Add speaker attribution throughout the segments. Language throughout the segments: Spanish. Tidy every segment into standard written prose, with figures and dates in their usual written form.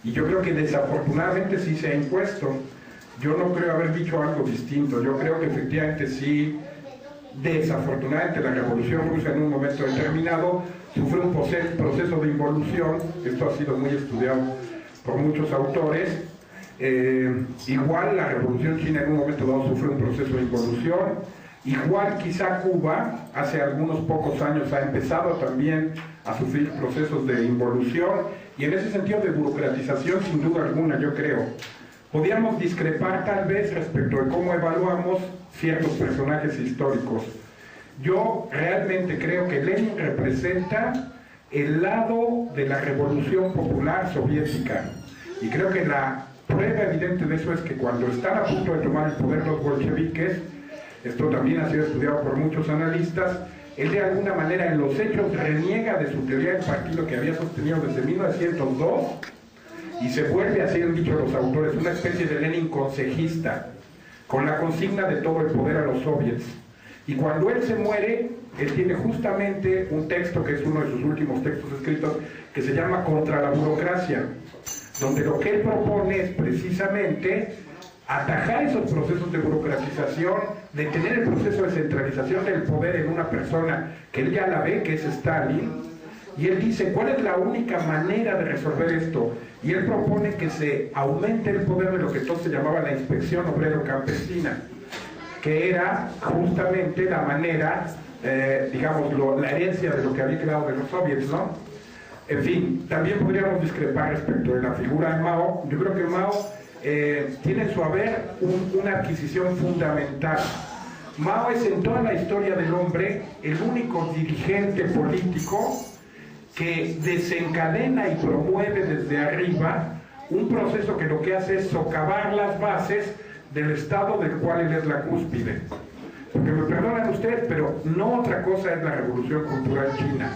Speaker 1: Y yo creo que desafortunadamente sí se ha impuesto. Yo no creo haber dicho algo distinto. Yo creo que efectivamente sí, desafortunadamente la Revolución Rusa en un momento determinado sufre un proceso de involución. Esto ha sido muy estudiado por muchos autores. Igual la Revolución China en un momento dado sufre un proceso de involución. Igual quizá Cuba hace algunos pocos años ha empezado también a sufrir procesos de involución y en ese sentido de burocratización sin duda alguna, yo creo. Podríamos discrepar tal vez respecto de cómo evaluamos ciertos personajes históricos. Yo realmente creo que Lenin representa el lado de la Revolución Popular Soviética y creo que la prueba evidente de eso es que cuando están a punto de tomar el poder los bolcheviques, esto también ha sido estudiado por muchos analistas, él de alguna manera en los hechos reniega de su teoría del partido que había sostenido desde 1902 y se vuelve, así han dicho los autores, una especie de Lenin consejista, con la consigna de todo el poder a los soviets. Y cuando él se muere, él tiene justamente un texto que es uno de sus últimos textos escritos, que se llama Contra la burocracia, donde lo que él propone es precisamente atajar esos procesos de burocratización, detener el proceso de centralización del poder en una persona que él ya la ve, que es Stalin, y él dice, ¿cuál es la única manera de resolver esto? Y él propone que se aumente el poder de lo que entonces se llamaba la inspección obrero-campesina, que era justamente la manera, digamos, la herencia de lo que había quedado de los soviets, ¿no? En fin, también podríamos discrepar respecto de la figura de Mao. Yo creo que Mao tiene en su haber una adquisición fundamental. Mao es en toda la historia del hombre el único dirigente político que desencadena y promueve desde arriba un proceso que lo que hace es socavar las bases del estado del cual él es la cúspide. Porque me perdonan ustedes, pero no otra cosa es la revolución cultural china.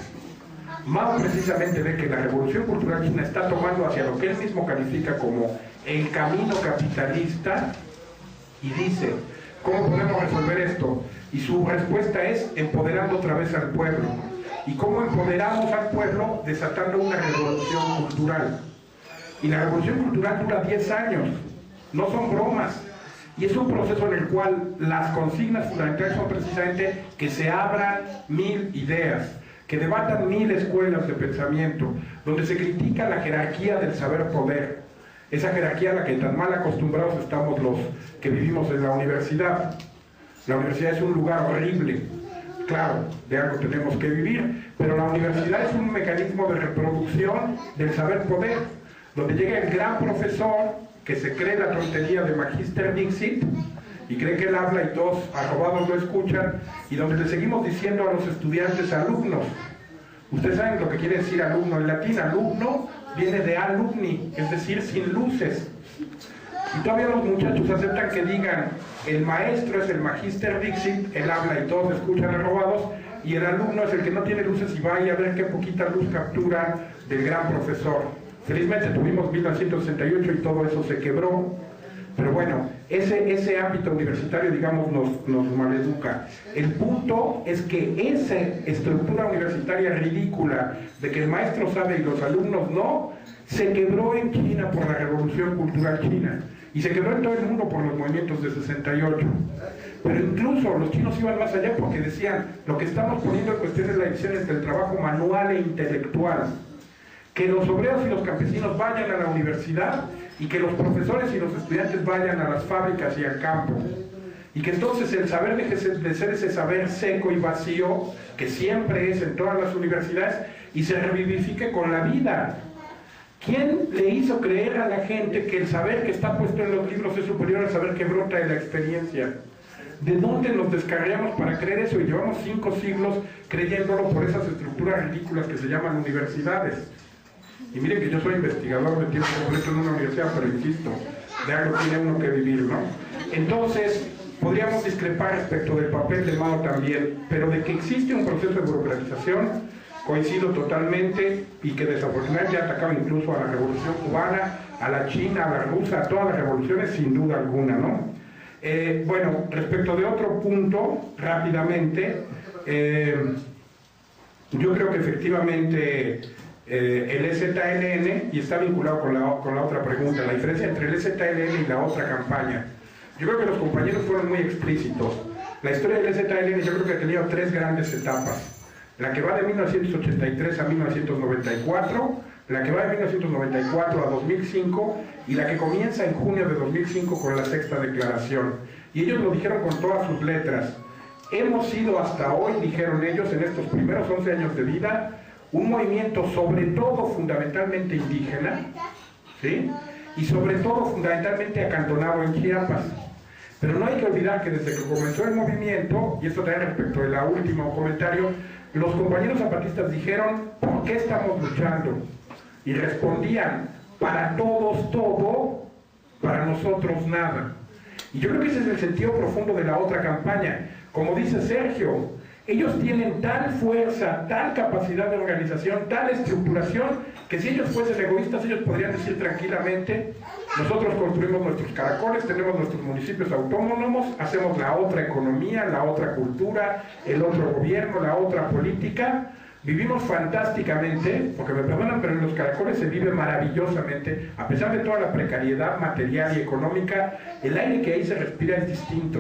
Speaker 1: Mao precisamente ve que la revolución cultural china está tomando hacia lo que él mismo califica como el camino capitalista y dice, ¿cómo podemos resolver esto? Y su respuesta es empoderando otra vez al pueblo. ¿Y cómo empoderamos al pueblo? Desatando una revolución cultural. Y la revolución cultural dura 10 años, no son bromas. Y es un proceso en el cual las consignas fundamentales son precisamente que se abran 1000 ideas, que debatan 1000 escuelas de pensamiento, donde se critica la jerarquía del saber-poder, esa jerarquía a la que tan mal acostumbrados estamos los que vivimos en la universidad. La universidad es un lugar horrible, claro, de algo tenemos que vivir, pero la universidad es un mecanismo de reproducción del saber-poder, donde llega el gran profesor que se cree la tontería de Magister Dixit y cree que él habla y todos arrobados lo escuchan, y donde le seguimos diciendo a los estudiantes alumnos. Ustedes saben lo que quiere decir alumno en latín. Alumno viene de alumni, es decir, sin luces. Y todavía los muchachos aceptan que digan el maestro es el Magister Dixit, él habla y todos escuchan arrobados, y el alumno es el que no tiene luces y vaya a ver qué poquita luz captura del gran profesor. Felizmente tuvimos 1968 y todo eso se quebró, pero bueno, ese ámbito universitario, digamos, nos maleduca. El punto es que esa estructura universitaria ridícula de que el maestro sabe y los alumnos no, se quebró en China por la Revolución Cultural China, y se quebró en todo el mundo por los movimientos de 68. Pero incluso los chinos iban más allá porque decían, lo que estamos poniendo en cuestión es la división entre el trabajo manual e intelectual. Que los obreros y los campesinos vayan a la universidad y que los profesores y los estudiantes vayan a las fábricas y al campo. Y que entonces el saber deje de ser ese saber seco y vacío, que siempre es en todas las universidades, y se revivifique con la vida. ¿Quién le hizo creer a la gente que el saber que está puesto en los libros es superior al saber que brota de la experiencia? ¿De dónde nos descargamos para creer eso? Y llevamos 5 siglos creyéndolo por esas estructuras ridículas que se llaman universidades. Y miren que yo soy investigador de tiempo completo en una universidad, pero insisto, de algo tiene uno que vivir, ¿no? Entonces, podríamos discrepar respecto del papel de Mao también, pero de que existe un proceso de burocratización, coincido totalmente, y que desafortunadamente ha atacado incluso a la revolución cubana, a la china, a la rusa, a todas las revoluciones, sin duda alguna, ¿no? Bueno, respecto de otro punto, rápidamente, yo creo que efectivamente el EZLN, y está vinculado con la otra pregunta, la diferencia entre el EZLN y la otra campaña. Yo creo que los compañeros fueron muy explícitos. La historia del EZLN yo creo que ha tenido 3 grandes etapas. La que va de 1983 a 1994, la que va de 1994 a 2005 y la que comienza en junio de 2005 con la sexta declaración. Y ellos lo dijeron con todas sus letras. Hemos sido hasta hoy, dijeron ellos, en estos primeros 11 años de vida, un movimiento sobre todo fundamentalmente indígena, ¿sí? Y sobre todo fundamentalmente acantonado en Chiapas. Pero no hay que olvidar que desde que comenzó el movimiento, y esto también respecto del último comentario, los compañeros zapatistas dijeron, ¿por qué estamos luchando? Y respondían, para todos todo, para nosotros nada. Y yo creo que ese es el sentido profundo de la otra campaña. Como dice Sergio, ellos tienen tal fuerza, tal capacidad de organización, tal estructuración, que si ellos fuesen egoístas, ellos podrían decir tranquilamente, nosotros construimos nuestros caracoles, tenemos nuestros municipios autónomos, hacemos la otra economía, la otra cultura, el otro gobierno, la otra política, vivimos fantásticamente, porque me perdonan, pero en los caracoles se vive maravillosamente, a pesar de toda la precariedad material y económica, el aire que ahí se respira es distinto.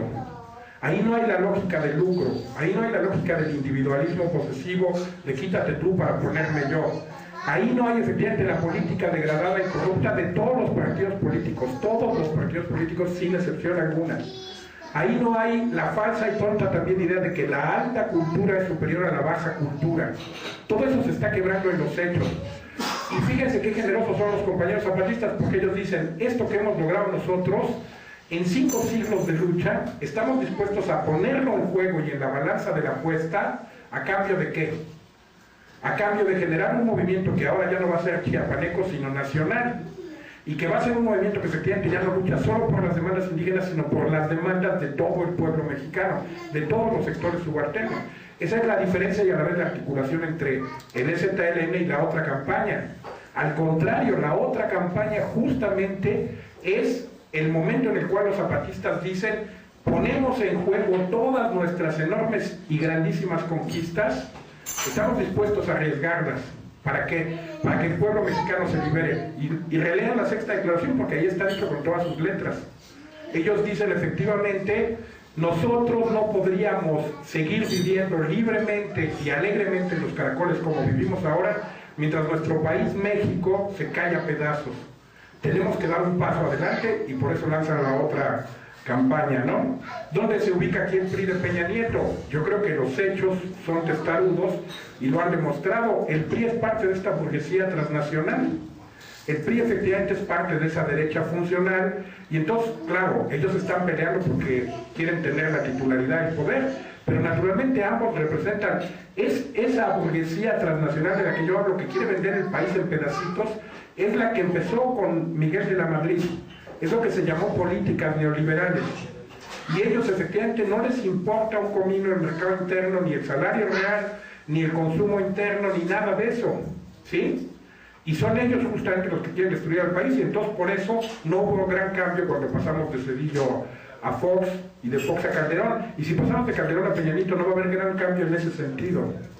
Speaker 1: Ahí no hay la lógica del lucro, ahí no hay la lógica del individualismo posesivo, de quítate tú para ponerme yo. Ahí no hay efectivamente la política degradada y corrupta de todos los partidos políticos sin excepción alguna. Ahí no hay la falsa y tonta también idea de que la alta cultura es superior a la baja cultura. Todo eso se está quebrando en los hechos. Y fíjense qué generosos son los compañeros zapatistas, porque ellos dicen, esto que hemos logrado nosotros, en 5 siglos de lucha, estamos dispuestos a ponerlo en juego y en la balanza de la apuesta, ¿a cambio de qué? A cambio de generar un movimiento que ahora ya no va a ser chiapaneco, sino nacional, y que va a ser un movimiento que efectivamente ya no lucha solo por las demandas indígenas, sino por las demandas de todo el pueblo mexicano, de todos los sectores subalternos. Esa es la diferencia y a la vez la articulación entre el EZLN y la otra campaña. Al contrario, la otra campaña justamente es el momento en el cual los zapatistas dicen, ponemos en juego todas nuestras enormes y grandísimas conquistas, estamos dispuestos a arriesgarlas. ¿Para qué? Para que el pueblo mexicano se libere. Y relean la sexta declaración, porque ahí está dicho con todas sus letras. Ellos dicen efectivamente, nosotros no podríamos seguir viviendo libremente y alegremente en los caracoles como vivimos ahora, mientras nuestro país México se cae a pedazos. Tenemos que dar un paso adelante y por eso lanzan la otra campaña, ¿no? ¿Dónde se ubica aquí el PRI de Peña Nieto? Yo creo que los hechos son testarudos y lo han demostrado. El PRI es parte de esta burguesía transnacional. El PRI efectivamente es parte de esa derecha funcional y entonces, claro, ellos están peleando porque quieren tener la titularidad y el poder, pero naturalmente ambos representan esa burguesía transnacional de la que yo hablo, que quiere vender el país en pedacitos, es la que empezó con Miguel de la Madrid. Es lo que se llamó políticas neoliberales. Y ellos efectivamente no les importa un comino el mercado interno, ni el salario real, ni el consumo interno, ni nada de eso. ¿Sí? Y son ellos justamente los que quieren destruir al país, y entonces por eso no hubo gran cambio cuando pasamos de Zedillo a Fox y de Fox a Calderón. Y si pasamos de Calderón a Peña Nieto no va a haber gran cambio en ese sentido.